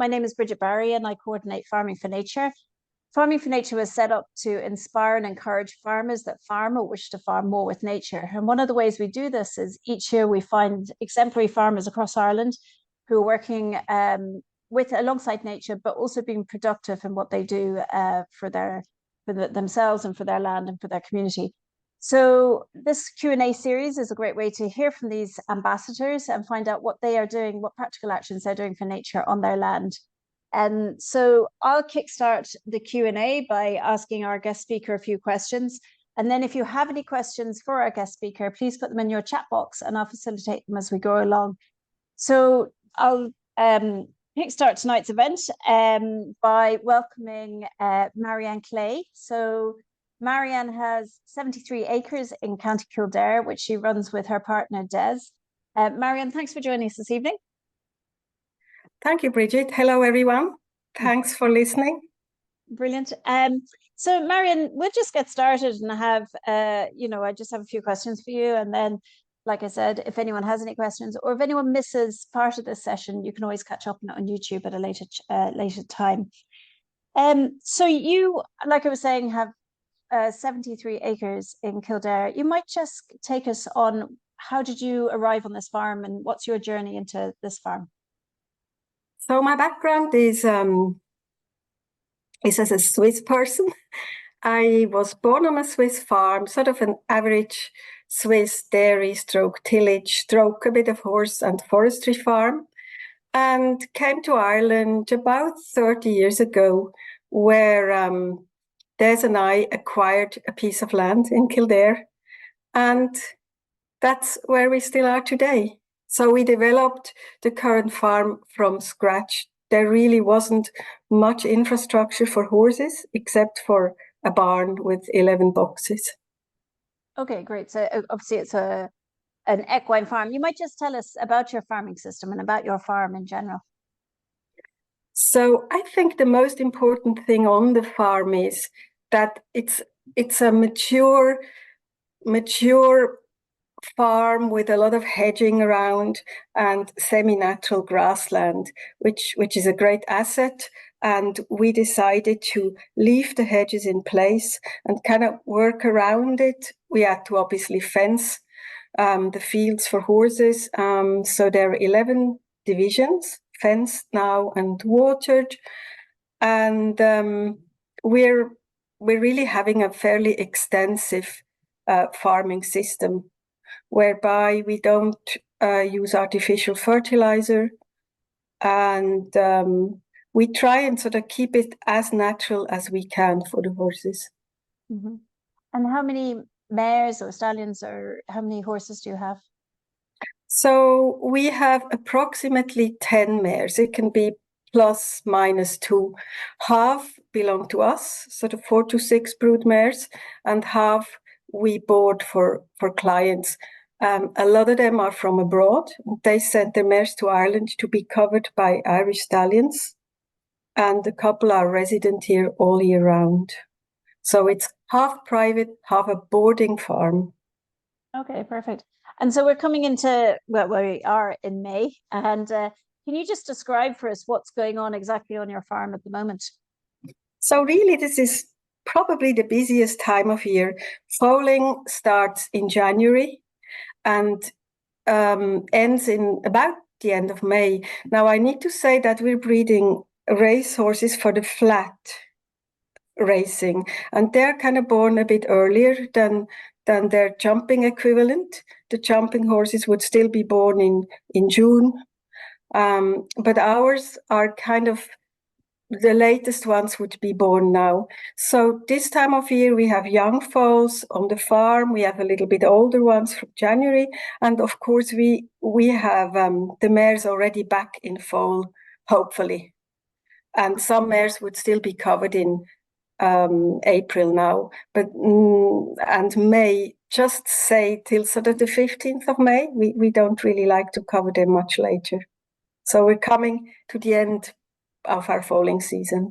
My name is Brigid Barry and I coordinate Farming for Nature. Farming for Nature was set up to inspire and encourage farmers that farm or wish to farm more with nature. And one of the ways we do this is each year we find exemplary farmers across Ireland who are working alongside nature, but also being productive in what they do for themselves and for their land and for their community. So this Q&A series is a great way to hear from these ambassadors and find out what they are doing, what practical actions they're doing for nature on their land. And so I'll kickstart the Q&A by asking our guest speaker a few questions. And then if you have any questions for our guest speaker, please put them in your chat box and I'll facilitate them as we go along. So I'll kickstart tonight's event by welcoming Mariann Klay. So Mariann has 73 acres in County Kildare, which she runs with her partner, Des. Mariann, thanks for joining us this evening. Thank you, Brigid. Hello, everyone. Thanks for listening. Brilliant. So Mariann, we'll just get started and have, I just have a few questions for you. And then, like I said, if anyone has any questions or if anyone misses part of this session, you can always catch up on YouTube at a later time. So you, like I was saying, have 73 acres in Kildare. You might just take us on how did you arrive on this farm and what's your journey into this farm? So my background is as a Swiss person. I was born on a Swiss farm, sort of an average Swiss dairy stroke tillage stroke a bit of horse and forestry farm, and came to Ireland about 30 years ago, where Des and I acquired a piece of land in Kildare, and that's where we still are today. So we developed the current farm from scratch. There really wasn't much infrastructure for horses, except for a barn with 11 boxes. Okay, great. So obviously it's an equine farm. You might just tell us about your farming system and about your farm in general. So I think the most important thing on the farm is that it's a mature farm with a lot of hedging around and semi-natural grassland, which is a great asset. And we decided to leave the hedges in place and kind of work around it. We had to obviously fence the fields for horses. So there are 11 divisions, fenced now and watered. And we're really having a fairly extensive farming system, whereby we don't use artificial fertilizer, and we try and sort of keep it as natural as we can for the horses. Mm-hmm. And how many mares or stallions or how many horses do you have? So we have approximately 10 mares. It can be plus minus 2. Half belong to us, sort of 4 to 6 brood mares, and half we board for clients. A lot of them are from abroad. They sent their mares to Ireland to be covered by Irish stallions, and a couple are resident here all year round. So it's half private, half a boarding farm. Okay, perfect. And so we're coming into, well, we are in May, and can you just describe for us what's going on exactly on your farm at the moment? So really, this is probably the busiest time of year. Foaling starts in January and ends in about the end of May. Now, I need to say that we're breeding race horses for the flat racing, and they're kind of born a bit earlier than their jumping equivalent. The jumping horses would still be born in June, but ours are kind of the latest ones would be born now. So this time of year, we have young foals on the farm. We have a little bit older ones from January. And of course, we have the mares already back in foal, hopefully. And some mares would still be covered in April now. But and May, just say till sort of the 15th of May. We don't really like to cover them much later. So we're coming to the end of our foaling season.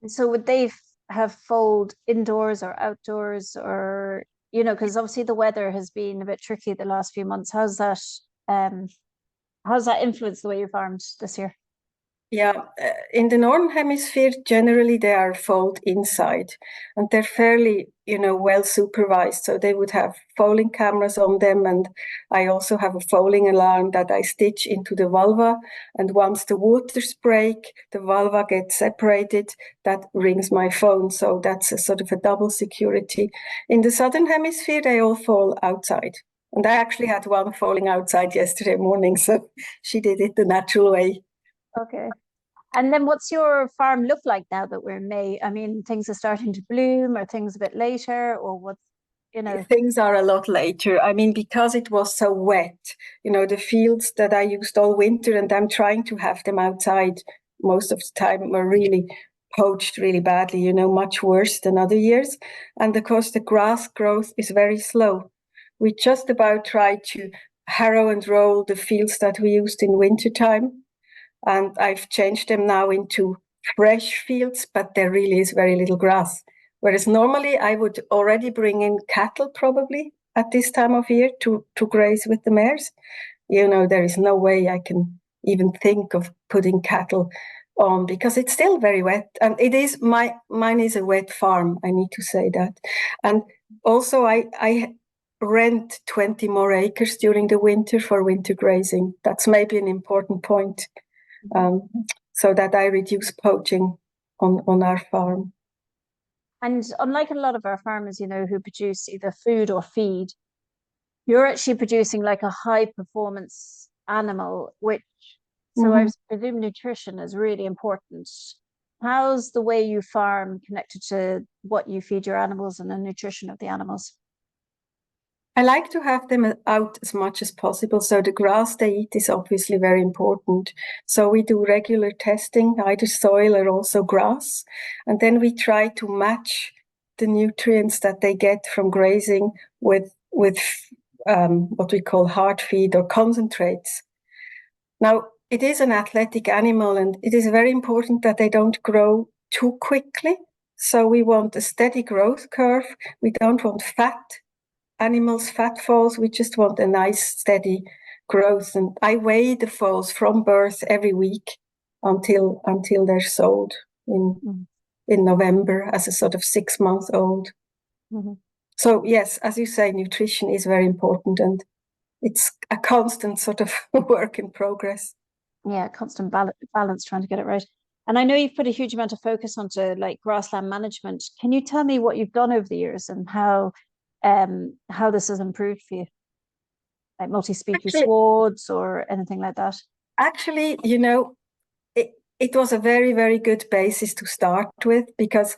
So would they have foaled indoors or outdoors, or because obviously the weather has been a bit tricky the last few months. How's that influenced the way you farmed this year? Yeah, in the Northern Hemisphere, generally they are foaled inside, and they're fairly, well supervised. So they would have foaling cameras on them, and I also have a foaling alarm that I stitch into the vulva. And once the waters break, the vulva gets separated. That rings my phone, so that's a sort of a double security. In the Southern Hemisphere, they all fall outside. And I actually had one falling outside yesterday morning, so she did it the natural way. Okay. And then what's your farm look like now that we're in May? I mean, things are starting to bloom, or things a bit later, or what's. Things are a lot later. I mean, because it was so wet, the fields that I used all winter, and I'm trying to have them outside most of the time, were really poached really badly, much worse than other years. And of course, the grass growth is very slow. We just about tried to harrow and roll the fields that we used in wintertime. And I've changed them now into fresh fields, but there really is very little grass. Whereas normally I would already bring in cattle probably at this time of year to graze with the mares. There is no way I can even think of putting cattle on because it's still very wet. And it is mine is a wet farm, I need to say that. And also I rent 20 more acres during the winter for winter grazing. That's maybe an important point. So that I reduce poaching on our farm. And unlike a lot of our farmers, who produce either food or feed, you're actually producing like a high performance animal, which, so I presume nutrition is really important. How's the way you farm connected to what you feed your animals and the nutrition of the animals? I like to have them out as much as possible. So the grass they eat is obviously very important. So we do regular testing, either soil or also grass. And then we try to match the nutrients that they get from grazing with what we call hard feed or concentrates. Now, it is an athletic animal, and it is very important that they don't grow too quickly. So we want a steady growth curve. We don't want animals' fat foals. We just want a nice steady growth. And I weigh the foals from birth every week until they're sold in November as a sort of 6-month-old. Mm-hmm. So yes, as you say, nutrition is very important, and it's a constant sort of work in progress. Yeah, constant balance, trying to get it right. And I know you've put a huge amount of focus onto like grassland management. Can you tell me what you've done over the years and how this has improved for you? Like multi-species swards or anything like that? Actually, it was a very, very good basis to start with because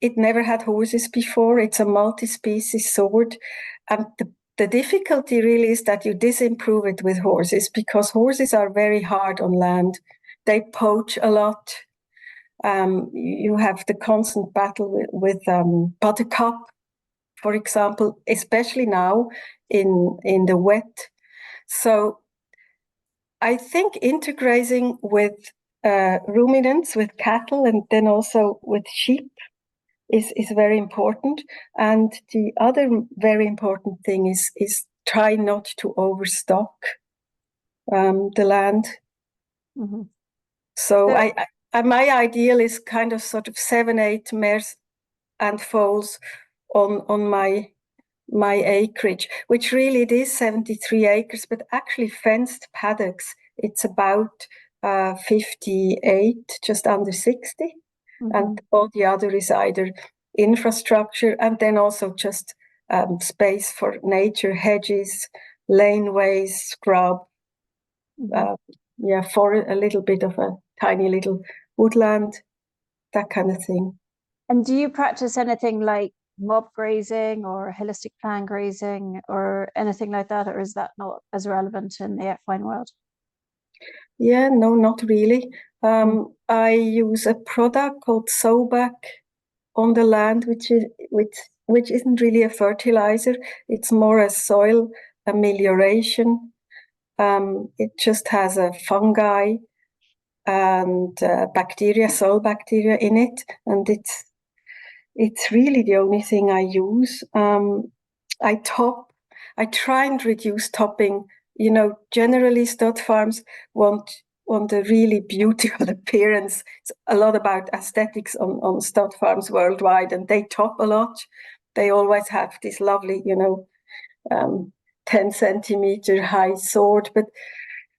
it never had horses before. It's a multi-species sward. And the difficulty really is that you disimprove it with horses because horses are very hard on land. They poach a lot. You have the constant battle with buttercup, for example, especially now in the wet. So I think intergrazing with ruminants, with cattle, and then also with sheep is very important. And the other very important thing is try not to overstock the land. Mm-hmm. So my ideal is kind of sort of 7-8 mares and foals on my acreage, which really it is 73 acres, but actually fenced paddocks, it's about 58, just under 60. Mm-hmm. And all the other is either infrastructure and then also just space for nature, hedges, laneways, scrub, for a little bit of a tiny little woodland, that kind of thing. And do you practice anything like mob grazing or holistic plan grazing or anything like that, or is that not as relevant in the equine world? Yeah, no, not really. I use a product called Soback on the land, which isn't really a fertilizer. It's more a soil amelioration. It just has a fungi and bacteria, soil bacteria in it, and it's really the only thing I use. I try and reduce topping. Generally stud farms want on the really beautiful appearance. It's a lot about aesthetics on stud farms worldwide, and they top a lot. They always have this lovely, 10 centimeter high sword. But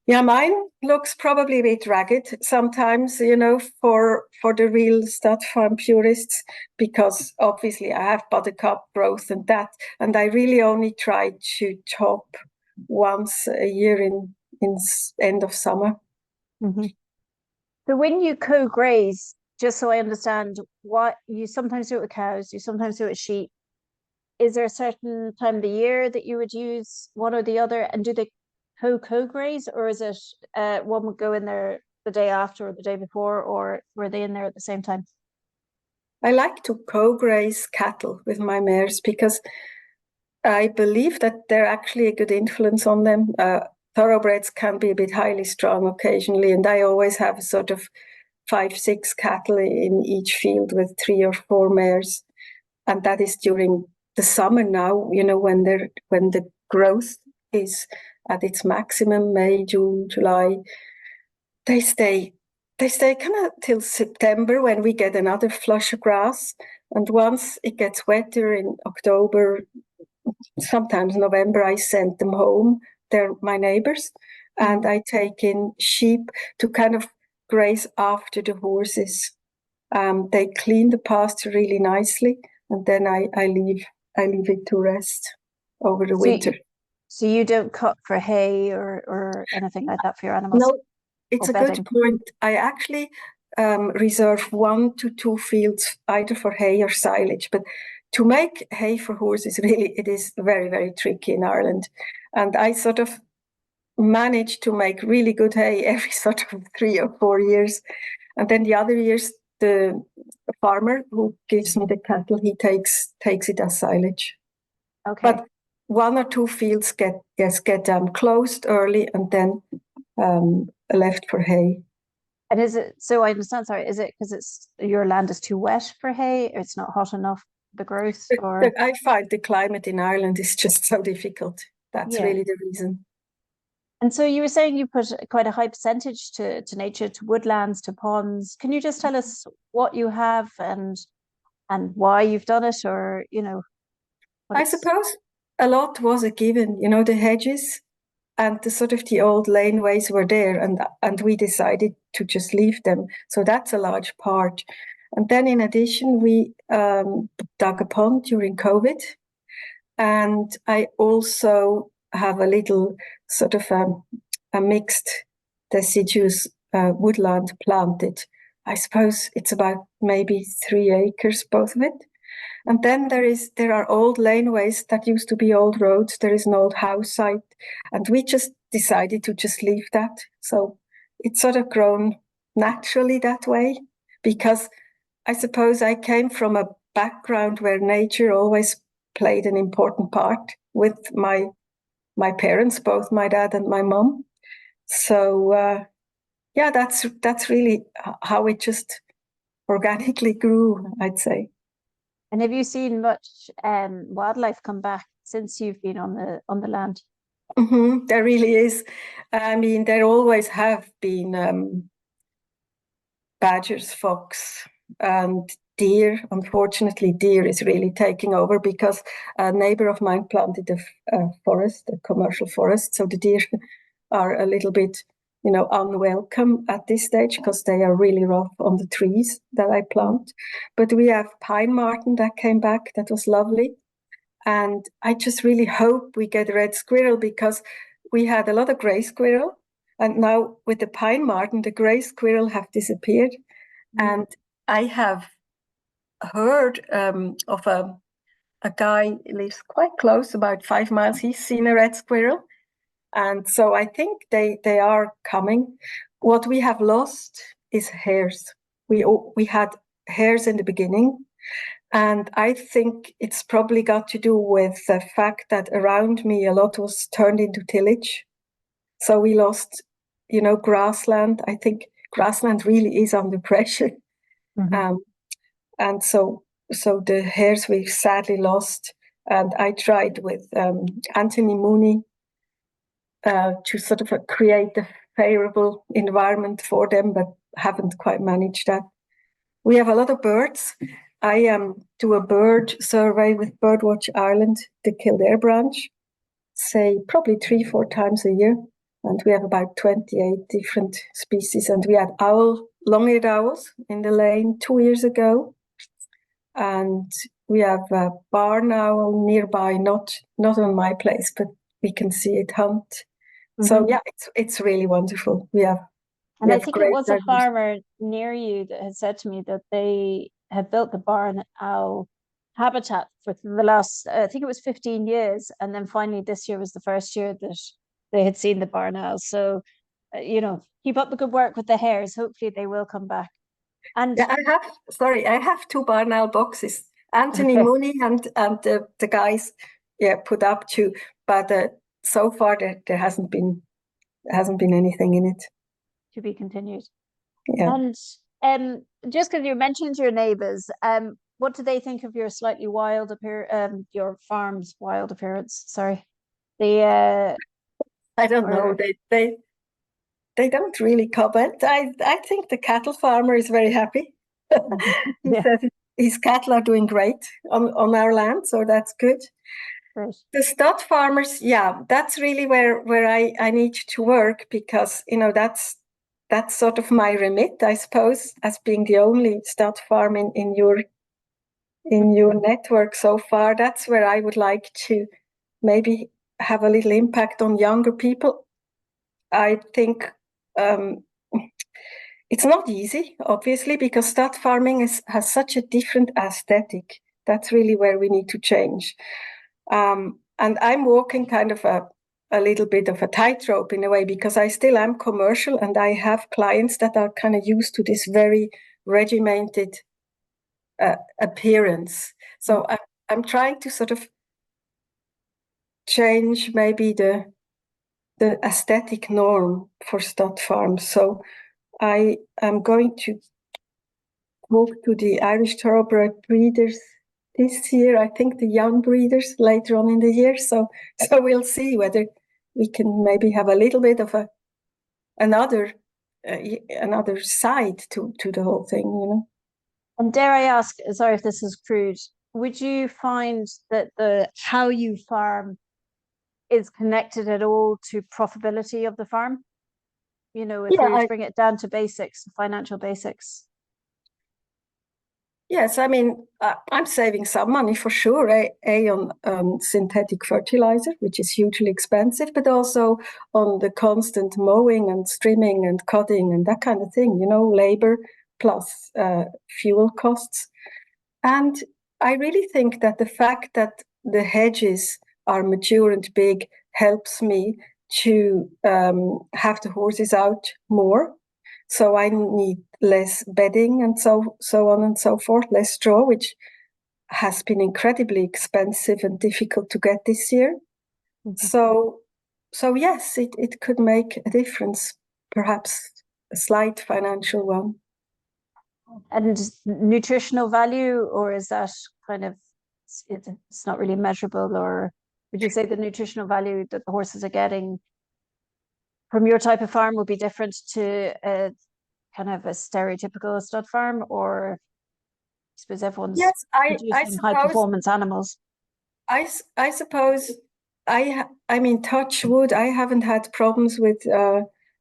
yeah, mine looks probably a bit ragged sometimes, for the real stud farm purists, because obviously I have buttercup growth and that, and I really only try to top once a year in end of summer. Mm-hmm. So when you co-graze, just so I understand, what you sometimes do it with cows, you sometimes do it with sheep. Is there a certain time of the year that you would use one or the other, and do they co-graze, or is it one would go in there the day after or the day before, or were they in there at the same time? I like to co-graze cattle with my mares because I believe that they're actually a good influence on them. Thoroughbreds can be a bit highly strung occasionally, and I always have sort of 5-6 cattle in each field with 3 or 4 mares, and that is during the summer now. When the growth is at its maximum, May, June, July. They stay kind of till September, when we get another flush of grass, and once it gets wetter in October, sometimes November, I send them home. They're my neighbors, and I take in sheep to kind of graze after the horses. They clean the pasture really nicely, and then I leave it to rest over the winter. So you don't cut for hay or anything like that for your animals? No, it's a good point. I actually reserve 1 to 2 fields either for hay or silage, but to make hay for horses, really, it is very, very tricky in Ireland. And I sort of manage to make really good hay every sort of 3 or 4 years. And then the other years, the farmer who gives me the cattle, he takes it as silage. Okay. But 1 or 2 fields get closed early and then left for hay. And is it, so I understand, sorry, is it because your land is too wet for hay, or it's not hot enough, the growth, or? I find the climate in Ireland is just so difficult. That's really the reason. And so you were saying you put quite a high percentage to nature, to woodlands, to ponds. Can you just tell us what you have and why you've done it, or I suppose a lot was a given. The hedges and the sort of the old laneways were there, and we decided to just leave them. So that's a large part. And then in addition, we dug a pond during COVID, and I also have a little sort of a mixed deciduous woodland planted. I suppose it's about maybe 3 acres, both of it. And then there are old laneways that used to be old roads. There is an old house site, and we just decided to just leave that. So it's sort of grown naturally that way, because I suppose I came from a background where nature always played an important part with my parents, both my dad and my mom. So that's really how it just organically grew, I'd say. And have you seen much wildlife come back since you've been on the land? Mm-hmm, there really is. I mean, there always have been badgers, fox, and deer. Unfortunately, deer is really taking over because a neighbor of mine planted a forest, a commercial forest. So the deer are a little bit, unwelcome at this stage because they are really rough on the trees that I plant. But we have pine marten that came back. That was lovely. And I just really hope we get red squirrel, because we had a lot of gray squirrel. And now with the pine marten, the gray squirrel have disappeared. And I have heard of a guy lives quite close, about 5 miles. He's seen a red squirrel. And so I think they are coming. What we have lost is hares. We had hares in the beginning. And I think it's probably got to do with the fact that around me a lot was turned into tillage. So we lost, grassland. I think grassland really is under pressure. Mm-hmm. And so the hares we've sadly lost. And I tried with Anthony Mooney to sort of create favorable environment for them, but haven't quite managed that. We have a lot of birds. I do a bird survey with Birdwatch Ireland, the Kildare branch, say probably 3-4 times a year. And we have about 28 different species. And we had long-eared owls in the lane 2 years ago. And we have a barn owl nearby, not on my place, but we can see it hunt. Mm-hmm. So yeah, it's really wonderful. And I think it was a farmer near you that had said to me that they had built the barn owl habitat for the last, I think it was 15 years. And then finally this year was the first year that they had seen the barn owl. So, keep up the good work with the hares. Hopefully they will come back. And yeah, I have 2 barn owl boxes. Anthony Mooney and the guys put up 2. But so far there hasn't been anything in it. To be continued. Yeah. And just because you mentioned your neighbours, what do they think of your slightly wild your farm's wild appearance? Sorry, I don't know. They don't really comment. I think the cattle farmer is very happy. He says his cattle are doing great on our land, so that's good. Right. The stud farmers, that's really where I need to work, because that's sort of my remit, I suppose, as being the only stud farm in your network so far. That's where I would like to maybe have a little impact on younger people. I think it's not easy, obviously, because stud farming has such a different aesthetic. That's really where we need to change. And I'm walking kind of a little bit of a tightrope in a way, because I still am commercial and I have clients that are kind of used to this very regimented appearance. So I'm trying to sort of change maybe the aesthetic norm for stud farms. So I am going to talk to the Irish thoroughbred breeders this year. I think the young breeders later on in the year. So we'll see whether we can maybe have a little bit of another side to the whole thing, And dare I ask, sorry if this is crude, would you find that how you farm is connected at all to profitability of the farm? If we were to bring it down to basics, financial basics. Yes, I mean, I'm saving some money for sure, on synthetic fertilizer, which is hugely expensive, but also on the constant mowing and trimming and cutting and that kind of thing, labor plus fuel costs. And I really think that the fact that the hedges are mature and big helps me to have the horses out more. So I need less bedding and so on and so forth, less straw, which has been incredibly expensive and difficult to get this year. Mm-hmm. So yes, it could make a difference, perhaps a slight financial one. And nutritional value, or is that kind of, it's not really measurable, or would you say the nutritional value that the horses are getting from your type of farm would be different to a kind of a stereotypical stud farm, or I suppose everyone's producing high performance animals? I suppose I mean, touch wood, I haven't had problems with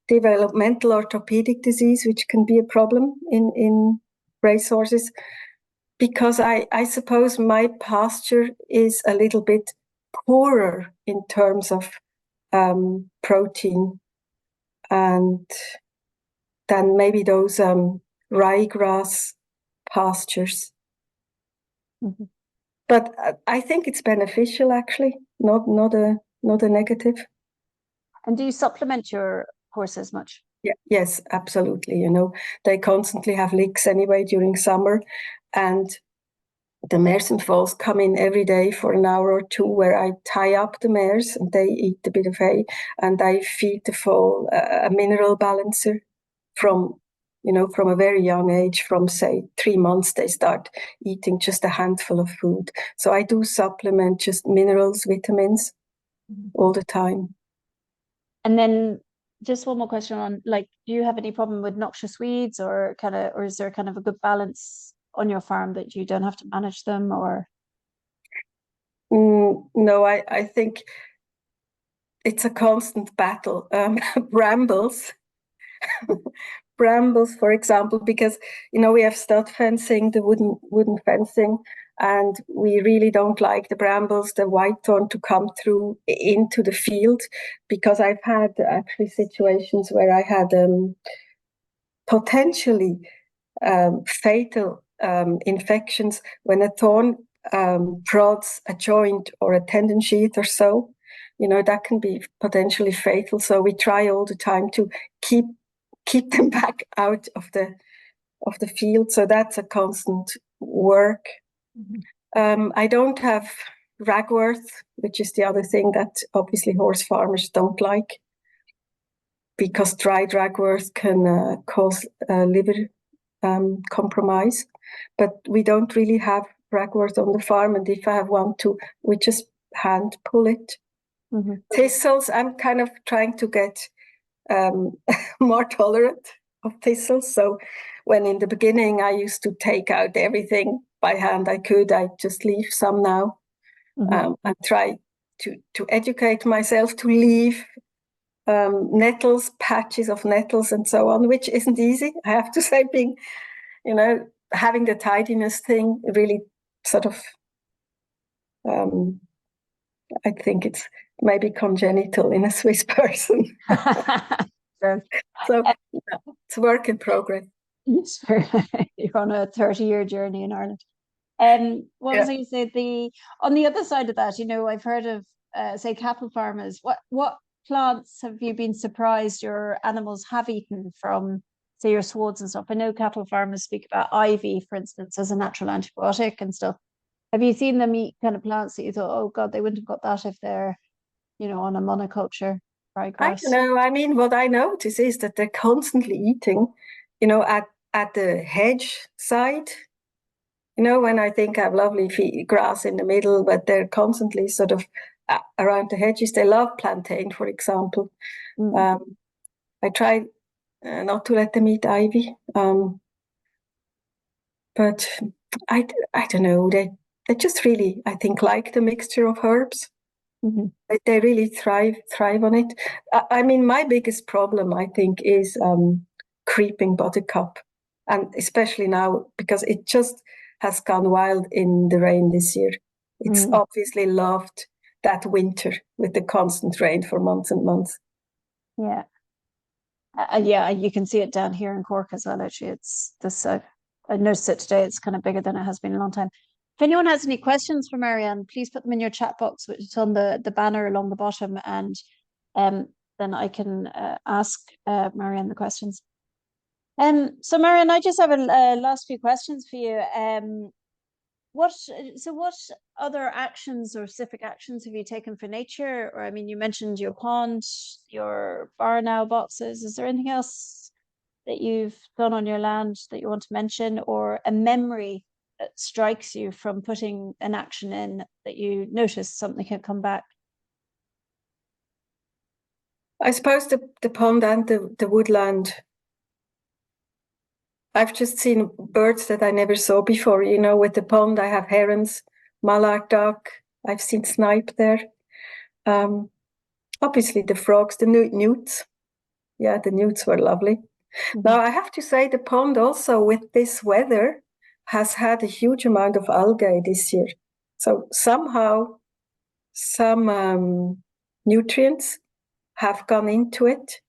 developmental orthopedic disease, which can be a problem in racehorses, because I suppose my pasture is a little bit poorer in terms of protein, and than maybe those ryegrass pastures. Mm-hmm. But I think it's beneficial, actually, not a negative. And do you supplement your horses much? Yeah, yes, absolutely. They constantly have licks anyway during summer, and the mares and foals come in every day for an hour or two, where I tie up the mares and they eat a bit of hay, and I feed the foal a mineral balancer from a very young age. From say 3 months, they start eating just a handful of food. So I do supplement just minerals, vitamins all the time. And then just one more question on, like, do you have any problem with noxious weeds, or is there kind of a good balance on your farm that you don't have to manage them, or? No, I think it's a constant battle. Brambles, brambles, for example, because we have stud fencing, the wooden fencing, and we really don't like the brambles, the whitethorn, to come through into the field, because I've had actually situations where I had potentially fatal infections when a thorn prods a joint or a tendon sheath or so. That can be potentially fatal. So we try all the time to keep them back out of the field. So that's a constant work. I don't have ragworth, which is the other thing that obviously horse farmers don't like, because dried ragworth can cause liver compromise. But we don't really have ragworth on the farm, and if I have one too, we just hand pull it. Thistles, I'm kind of trying to get more tolerant of thistles. So when in the beginning I used to take out everything by hand I just leave some now. I try to educate myself to leave nettles, patches of nettles and so on, which isn't easy, I have to say. Being, having the tidiness thing really sort of, I think it's maybe congenital in a Swiss person. Sure. So it's a work in progress. Sure. You're on a 30-year journey in Ireland. What was I going to say? On the other side of that, I've heard of, say, cattle farmers. What plants have you been surprised your animals have eaten from, say, your swards and stuff? I know cattle farmers speak about ivy, for instance, as a natural antibiotic and stuff. Have you seen them eat kind of plants that you thought, oh God, they wouldn't have got that if they're, on a monoculture ryegrass? I don't know. I mean, what I notice is that they're constantly eating, at the hedge side. When I think I have lovely grass in the middle, but they're constantly sort of around the hedges. They love plantain, for example. I try not to let them eat ivy, but I don't know. They just really, I think, like the mixture of herbs. They really thrive on it. I mean, my biggest problem, I think, is creeping buttercup, and especially now because it just has gone wild in the rain this year. It's obviously loved that winter with the constant rain for months and months. Yeah. Yeah, you can see it down here in Cork as well. Actually, it's this. I noticed it today. It's kind of bigger than it has been in a long time. If anyone has any questions for Mariann, please put them in your chat box, which is on the banner along the bottom, and then I can ask Mariann the questions. So Mariann, I just have a last few questions for you. What other actions or specific actions have you taken for nature? Or, I mean, you mentioned your pond, your barn owl boxes. Is there anything else that you've done on your land that you want to mention, or a memory that strikes you from putting an action in that you notice something can come back? I suppose the pond and the woodland. I've just seen birds that I never saw before. With the pond, I have herons, mallard duck. I've seen snipe there. Obviously, the frogs, the newts. Yeah, the newts were lovely. Now, I have to say the pond also, with this weather, has had a huge amount of algae this year. So somehow some nutrients have gone into it,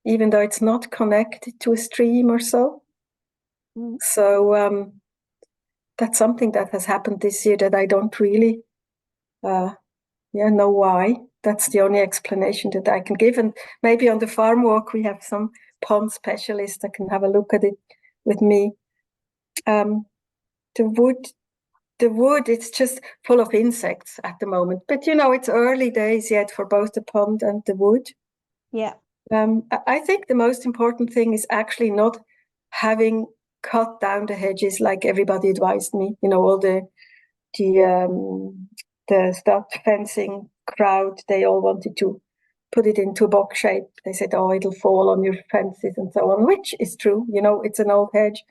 even though it's not connected to a stream or so. So that's something that has happened this year that I don't really know why. That's the only explanation that I can give. And maybe on the farm walk, we have some pond specialists that can have a look at it with me. The wood, it's just full of insects at the moment. But, it's early days yet for both the pond and the wood. Yeah. I think the most important thing is actually not having cut down the hedges like everybody advised me. All the stud fencing crowd, they all wanted to put it into a box shape. They said, oh, it'll fall on your fences and so on, which is true. You know, it's an old hedge.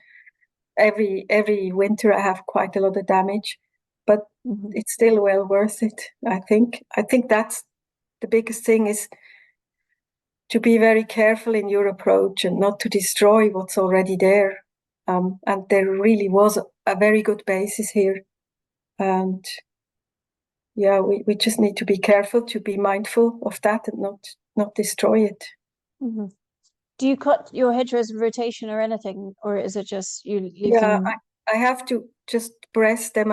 Every winter I have quite a lot of damage, but it's still well worth it, I think. I think that's the biggest thing, is to be very careful in your approach and not to destroy what's already there. And there really was a very good basis here. And yeah, we just need to be careful, to be mindful of that and not destroy it. Do you cut your hedgerows in rotation or anything, or is it just you leave Yeah, them? I have to just breast them.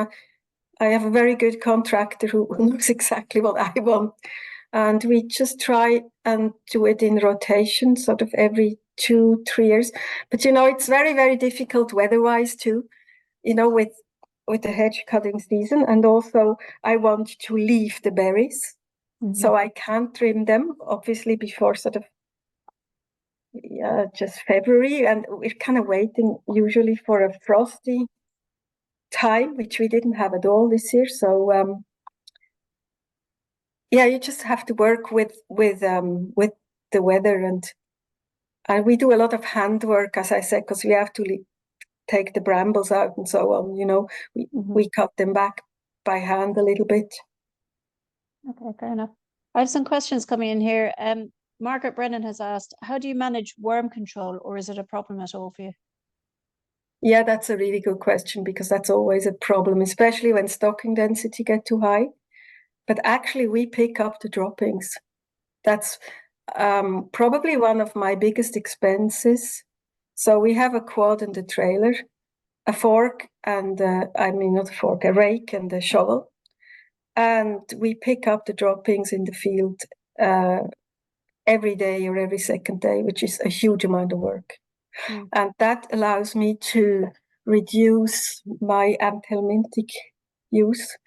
I have a very good contractor who knows exactly what I want. And we just try and do it in rotation, sort of every 2-3 years. But, you know, it's very, very difficult weather-wise too, you know, with the hedge cutting season. And also I want to leave the berries. So I can't trim them, obviously, before sort of just February. And we're kind of waiting usually for a frosty time, which we didn't have at all this year. So yeah, you just have to work with the weather, and we do a lot of handwork, as I said, because we have to take the brambles out and so on. You know, we cut them back by hand a little bit. Okay, fair enough. I have some questions coming in here. Margaret Brennan has asked, how do you manage worm control, or is it a problem at all for you? Yeah, that's a really good question, because that's always a problem, especially when stocking density get too high. But actually, we pick up the droppings. That's probably one of my biggest expenses. So we have a quad and a trailer, a fork and not a fork, a rake and a shovel. And we pick up the droppings in the field every day or every second day, which is a huge amount of work. And that allows me to reduce my anthelmintic use.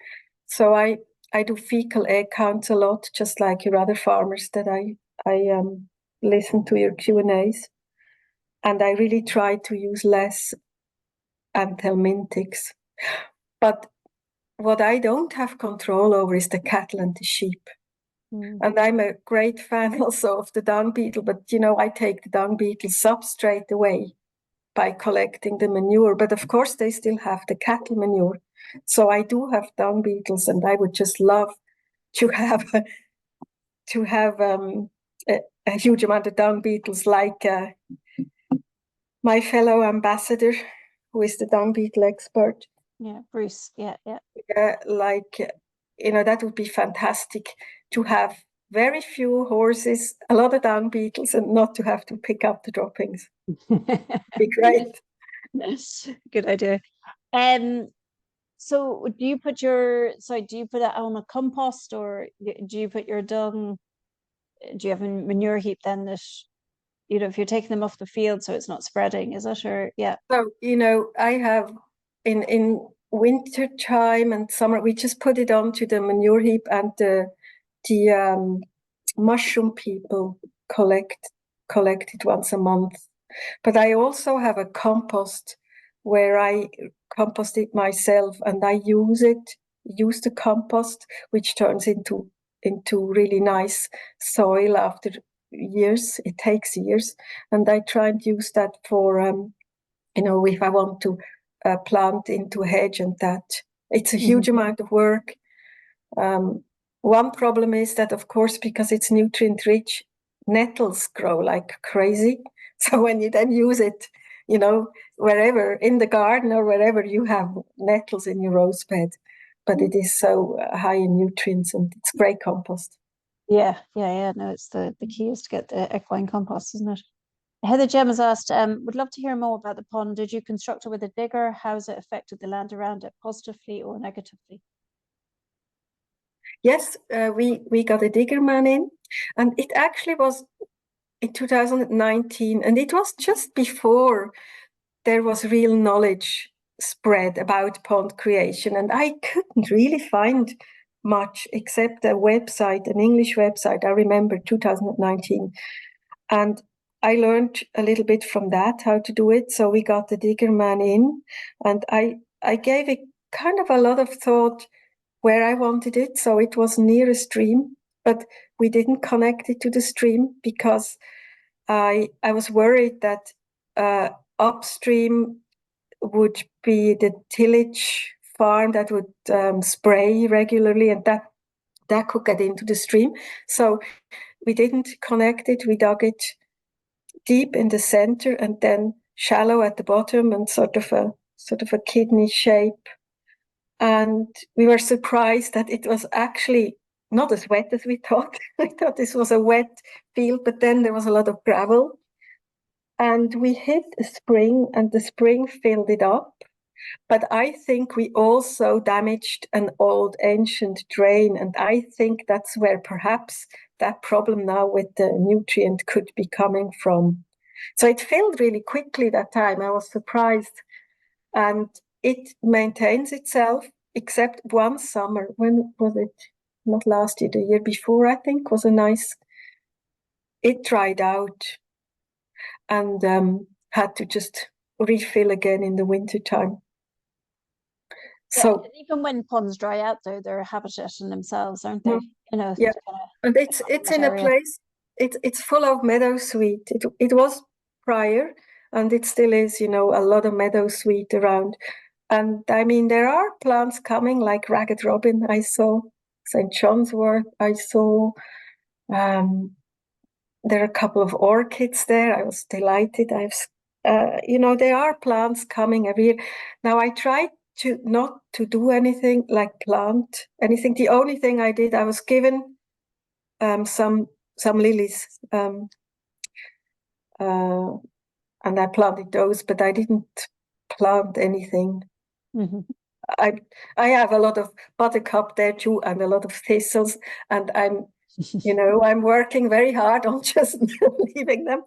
So I do fecal egg counts a lot, just like your other farmers that I listen to your Q&As. And I really try to use less anthelmintics. But what I don't have control over is the cattle and the sheep. And I'm a great fan also of the dung beetle, but you know, I take the dung beetle substrate away by collecting the manure. But of course, they still have the cattle manure. So I do have dung beetles, and I would just love to have a huge amount of dung beetles, like my fellow ambassador, who is the dung beetle expert. Yeah, Bruce. Yeah. That would be fantastic, to have very few horses, a lot of dung beetles, and not to have to pick up the droppings. Be great. Good idea. So do you put that on a compost, or do you put your dung? Do you have a manure heap then that, you know, if you're taking them off the field so it's not spreading, is it? Or yeah. So, you know, I have in winter time and summer, we just put it onto the manure heap, and the mushroom people collect it once a month. But I also have a compost where I compost it myself, and I use the compost, which turns into really nice soil after years. It takes years, and I try and use that for if I want to plant into a hedge, and that it's a huge amount of work. One problem is that, of course, because it's nutrient rich, nettles grow like crazy. So when you then use it, you know, wherever in the garden or wherever, you have nettles in your rose bed, but it is so high in nutrients, and it's great compost. Yeah. No, it's the key is to get the equine compost, isn't it? Heather Jem has asked, would love to hear more about the pond. Did you construct it with a digger? How has it affected the land around it, positively or negatively? Yes, we got a digger man in, and it actually was in 2019, and it was just before there was real knowledge spread about pond creation, and I couldn't really find much except a website, an English website. I remember 2019, and I learned a little bit from that how to do it. So we got the digger man in, and I gave it kind of a lot of thought where I wanted it. So it was near a stream, but we didn't connect it to the stream because I was worried that upstream would be the tillage farm that would spray regularly, and that could get into the stream. So we didn't connect it. We dug it deep in the center and then shallow at the bottom, and sort of a kidney shape. And we were surprised that it was actually not as wet as we thought. I thought this was a wet field, but then there was a lot of gravel. And we hit a spring, and the spring filled it up. But I think we also damaged an old ancient drain. And I think that's where perhaps that problem now with the nutrient could be coming from. So it filled really quickly that time. I was surprised. And it maintains itself, except one summer. When was it? Not last year, the year before, I think, was a nice. It dried out and had to just refill again in the wintertime. So yeah, even when ponds dry out, they're a habitat in themselves, aren't they? You know, yeah, and it's in a place. It's full of meadowsweet. It was prior, and it still is. You know, a lot of meadowsweet around. And I mean, there are plants coming like ragged robin. I saw St. John's wort. I saw. There are a couple of orchids there. I was delighted. There are plants coming every year. Now I tried to not to do anything like plant anything. The only thing I did, I was given some lilies, and I planted those, but I didn't plant anything. Mm-hmm. I have a lot of buttercup there too, and a lot of thistles, and I'm working very hard on just leaving them.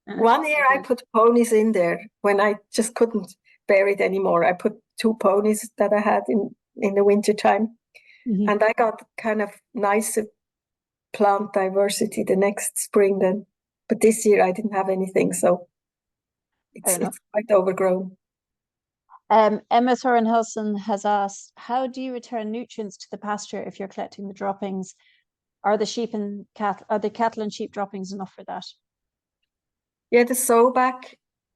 One year I put ponies in there when I just couldn't bear it anymore. I put 2 ponies that I had in the wintertime. Mm-hmm. And I got kind of nicer plant diversity the next spring then. But this year I didn't have anything, so it's quite overgrown. Emma Thorenhausen has asked, how do you return nutrients to the pasture if you're collecting the droppings? Are the cattle and sheep droppings enough for that? Yeah, the sowback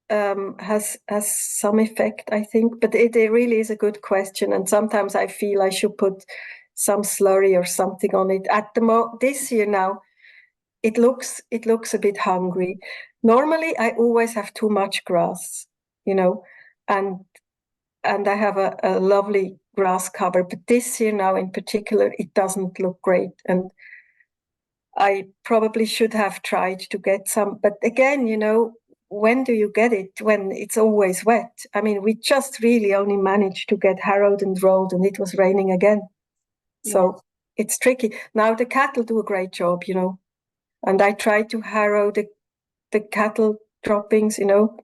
has some effect, I think, but it really is a good question. And sometimes I feel I should put some slurry or something on it. This year now, it looks a bit hungry. Normally, I always have too much grass, and I have a lovely grass cover. But this year now, in particular, it doesn't look great. And I probably should have tried to get some, but again, when do you get it? When it's always wet. I mean, we just really only managed to get harrowed and rolled, and it was raining again. So it's tricky. Now the cattle do a great job, and I try to harrow the cattle droppings, or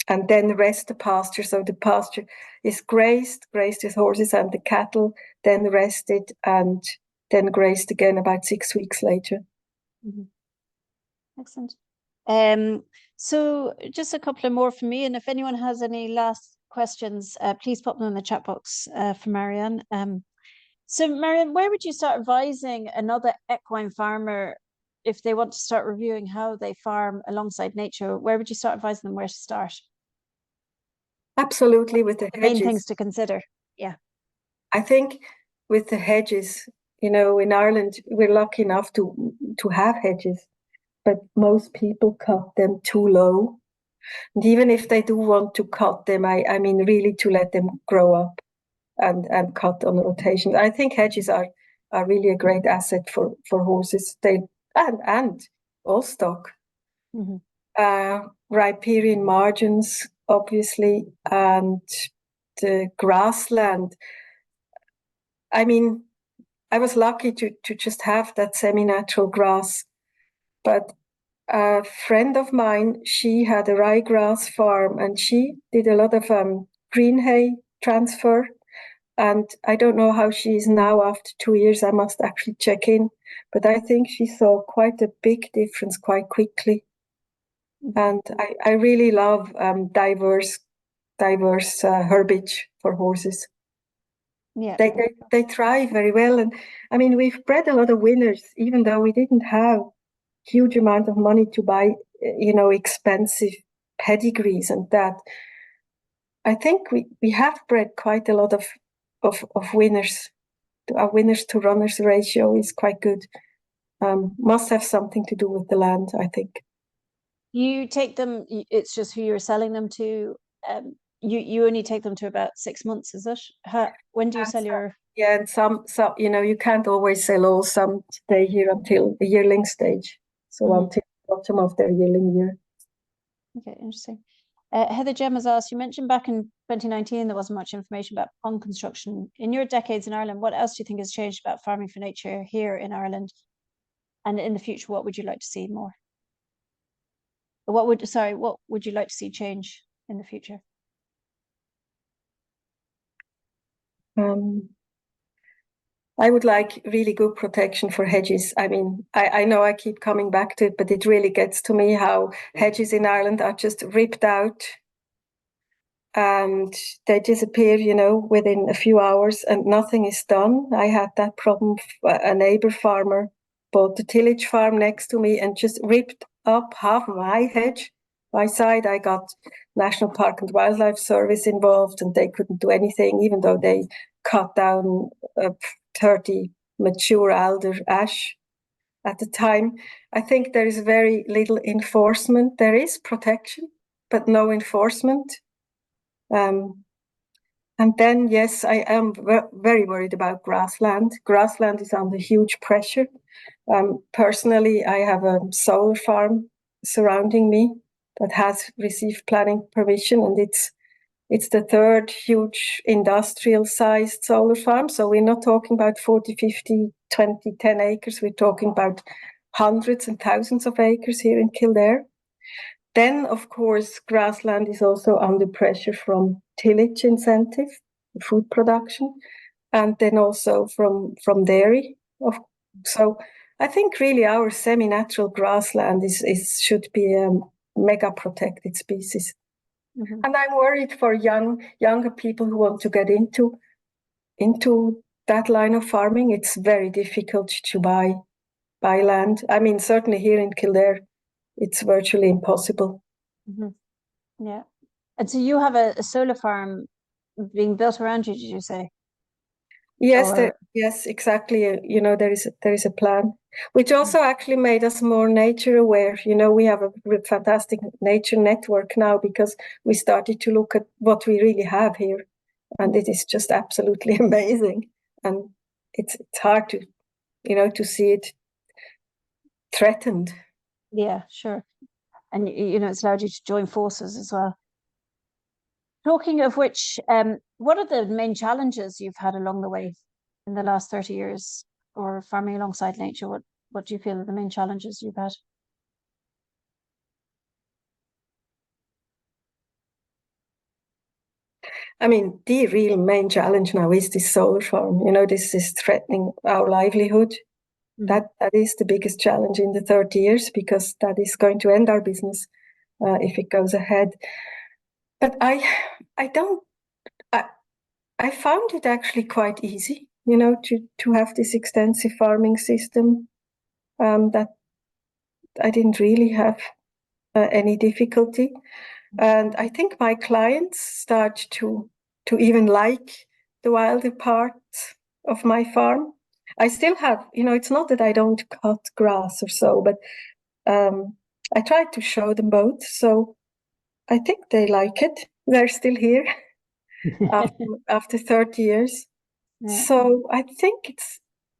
and then rest the pasture. So the pasture is grazed with horses, and the cattle then rested and then grazed again about 6 weeks later. Mm-hmm. Excellent. So just a couple of more from me, and if anyone has any last questions, please pop them in the chat box for Mariann. So Mariann, where would you start advising another equine farmer if they want to start reviewing how they farm alongside nature? Where would you start advising them where to start? Absolutely, with the hedges. Main things to consider. Yeah. I think with the hedges, in Ireland, we're lucky enough to have hedges, but most people cut them too low. And even if they do want to cut them, I mean, really to let them grow up and cut on rotation. I think hedges are really a great asset for horses. And all stock. Mm-hmm. Riparian margins, obviously, and the grassland. I mean, I was lucky to just have that semi-natural grass, but a friend of mine, she had a ryegrass farm, and she did a lot of green hay transfer. And I don't know how she is now after 2 years. I must actually check in, but I think she saw quite a big difference quite quickly. Mm-hmm. And I really love diverse herbage for horses. Yeah. They thrive very well. And I mean, we've bred a lot of winners, even though we didn't have huge amount of money to buy, expensive pedigrees and that. I think we have bred quite a lot of winners. Our winners to runners ratio is quite good. Must have something to do with the land, I think. You take them, it's just who you're selling them to. You only take them to about 6 months, is it? When do you sell your? Yeah, and some you can't always sell all. Some stay here until the yearling stage, so until the bottom of their yearling year. Okay, interesting. Heather Jem has asked, you mentioned back in 2019 there wasn't much information about pond construction. In your decades in Ireland, what else do you think has changed about farming for nature here in Ireland? And in the future, what would you like to see more? What would you like to see change in the future? I would like really good protection for hedges. I mean, I know I keep coming back to it, but it really gets to me how hedges in Ireland are just ripped out and they disappear, within a few hours and nothing is done. I had that problem. A neighbor farmer bought the tillage farm next to me and just ripped up half my hedge. My side, I got National Park and Wildlife Service involved and they couldn't do anything, even though they cut down 30 mature alder ash at the time. I think there is very little enforcement. There is protection, but no enforcement. And then, yes, I am very worried about grassland. Grassland is under huge pressure. Personally, I have a solar farm surrounding me that has received planning permission, and it's the third huge industrial-sized solar farm. So we're not talking about 40, 50, 20, 10 acres. We're talking about hundreds and thousands of acres here in Kildare. Then, of course, grassland is also under pressure from tillage incentive, food production, and then also from dairy. So I think really our semi-natural grassland should be a mega protected species. Mm-hmm. And I'm worried for younger people who want to get into that line of farming. It's very difficult to buy land. I mean, certainly here in Kildare, it's virtually impossible. Mm-hmm. Yeah. And so you have a solar farm being built around you, did you say? Yes, yes, exactly. There is a plan, which also actually made us more nature aware. We have a fantastic nature network now because we started to look at what we really have here, and it is just absolutely amazing. And it's hard to, to see it threatened. Yeah, sure. And it's allowed you to join forces as well. Talking of which, what are the main challenges you've had along the way in the last 30 years or farming alongside nature? What do you feel are the main challenges you've had? I mean, the real main challenge now is this solar farm. This is threatening our livelihood. Mm-hmm. That is the biggest challenge in the 30 years because that is going to end our business if it goes ahead. But I found it actually quite easy, to have this extensive farming system that I didn't really have any difficulty. And I think my clients start to even like the wilder parts of my farm. I still have, it's not that I don't cut grass or so, but I try to show them both. So I think they like it. They're still here after 30 years. Yeah. So I think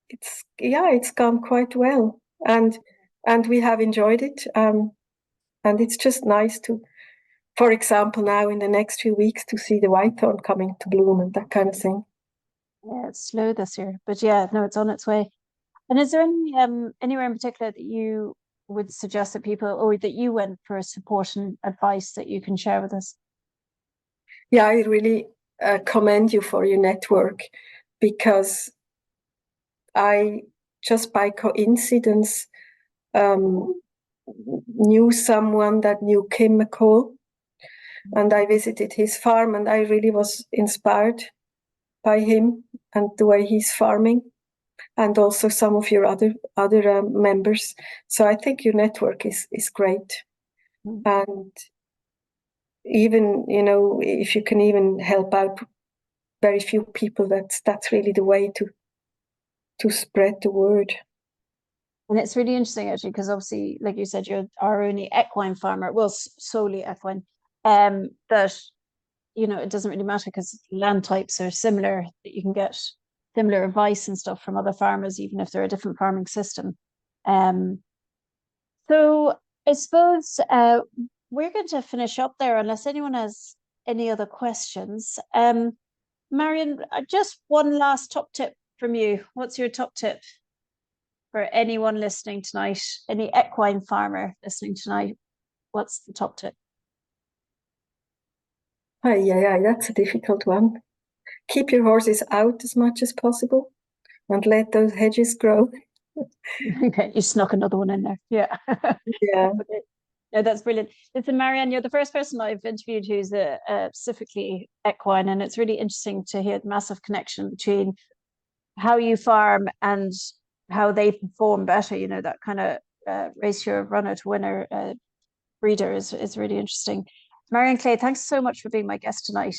it's gone quite well. And we have enjoyed it. And it's just nice to, for example, now in the next few weeks to see the whitethorn coming to bloom and that kind of thing. Yeah, it's slow this year, but yeah, no, it's on its way. And is there any anywhere in particular that you would suggest that people, or that you went for support and advice that you can share with us? Yeah, I really commend you for your network because I just by coincidence knew someone that knew Kim McCall, and I visited his farm and I really was inspired by him and the way he's farming, and also some of your other members. So I think your network is great. And even, you know, if you can even help out very few people, that's really the way to spread the word. And it's really interesting, actually, because obviously, like you said, you're our only equine farmer, well, solely equine, that, you know, it doesn't really matter because land types are similar, that you can get similar advice and stuff from other farmers, even if they're a different farming system. So I suppose we're going to finish up there unless anyone has any other questions. Mariann, just one last top tip from you. What's your top tip for anyone listening tonight, any equine farmer listening tonight? What's the top tip? Yeah, that's a difficult one. Keep your horses out as much as possible and let those hedges grow. Okay, you snuck another one in there. Yeah. Yeah. Okay. No, that's brilliant. Listen, Mariann, you're the first person I've interviewed who's specifically equine, and it's really interesting to hear the massive connection between how you farm and how they perform better. You know, that kind of ratio of runner to winner breeder is really interesting. Mariann Klay, thanks so much for being my guest tonight.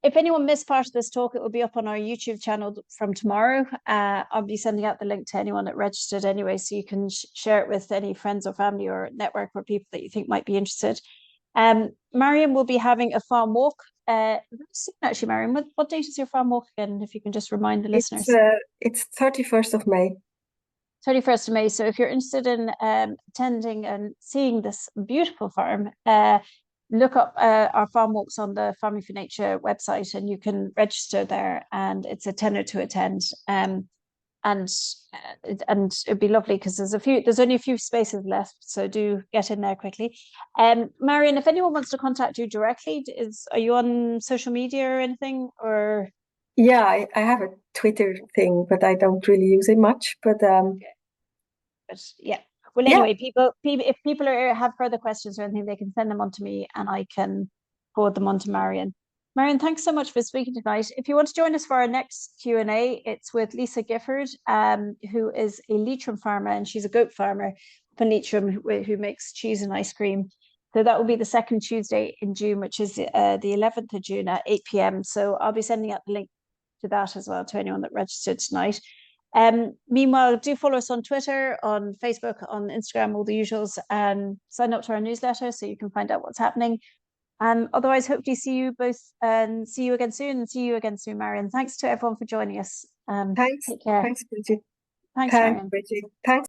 If anyone missed part of this talk, it will be up on our YouTube channel from tomorrow. I'll be sending out the link to anyone that registered anyway, so you can share it with any friends or family or network or people that you think might be interested. Mariann will be having a farm walk soon, actually. Mariann, what date is your farm walk again, if you can just remind the listeners? It's 31st of May. 31st of May. So if you're interested in attending and seeing this beautiful farm, look up our farm walks on the Farming for Nature website, and you can register there, and it's a tenner to attend. And it'd be lovely because there's only a few spaces left, so do get in there quickly. Mariann, if anyone wants to contact you directly, are you on social media or anything? Or yeah, I have a Twitter thing, but I don't really use it much. But yeah. Well, anyway, people, if people have further questions or anything, they can send them on to me, and I can forward them on to Mariann. Mariann, thanks so much for speaking tonight. If you want to join us for our next Q&A, it's with Lisa Gifford, who is a Leitrim farmer, and she's a goat farmer up in Leitrim who makes cheese and ice cream. So that will be the second Tuesday in June, which is the 11th of June at 8 p.m. So I'll be sending out the link to that as well to anyone that registered tonight. Meanwhile, do follow us on Twitter, on Facebook, on Instagram, all the usuals, and sign up to our newsletter so you can find out what's happening. Otherwise, hopefully see you both and see you again soon, Mariann. Thanks to everyone for joining us. Thanks. Take care. Thanks, Brigid. Thanks, Mariann. Brigid. Thanks.